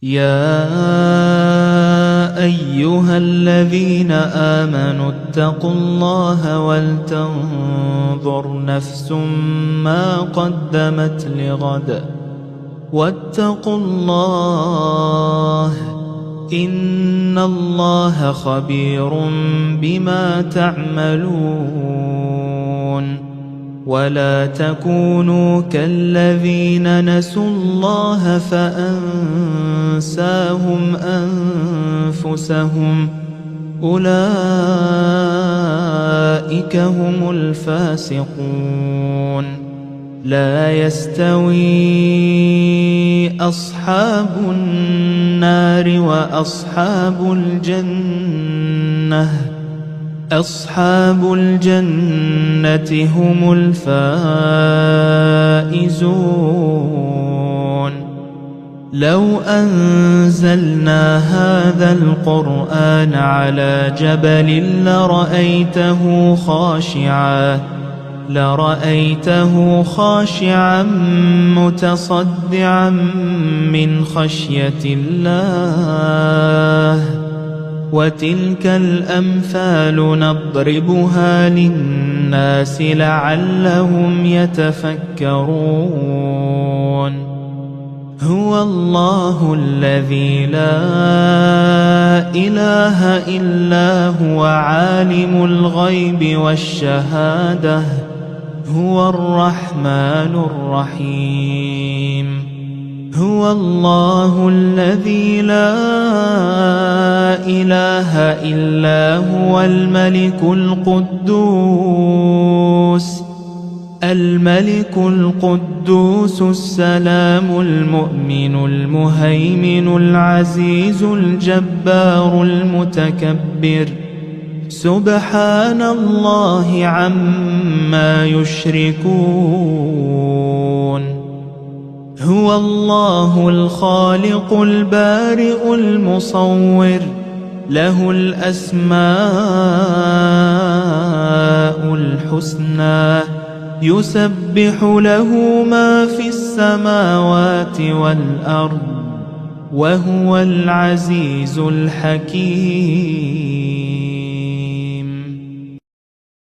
يا أيها الذين آمنوا اتقوا الله ولتنظر نفس ما قدمت لغد واتقوا الله إن الله خبير بما تعملون. ولا تكونوا كالذين نسوا الله فأنساهم أنفسهم أولئك هم الفاسقون. لا يستوي أصحاب النار وأصحاب الجنة أصحاب الجنة هم الفائزون. لو أنزلنا هذا القرآن على جبل لرأيته خاشعا متصدعا من خشية الله. وتلك الأمثال نضربها للناس لعلهم يتفكرون. هو الله الذي لا إله إلا هو عالم الغيب والشهادة هو الرحمن الرحيم. هو الله الذي لا إله إلا هو الملك القدوس السلام المؤمن المهيمن العزيز الجبار المتكبر. سبحان الله عما يشركون. هو الله الخالق البارئ المصور له الأسماء الحسنى يسبح له ما في السماوات والأرض وهو العزيز الحكيم.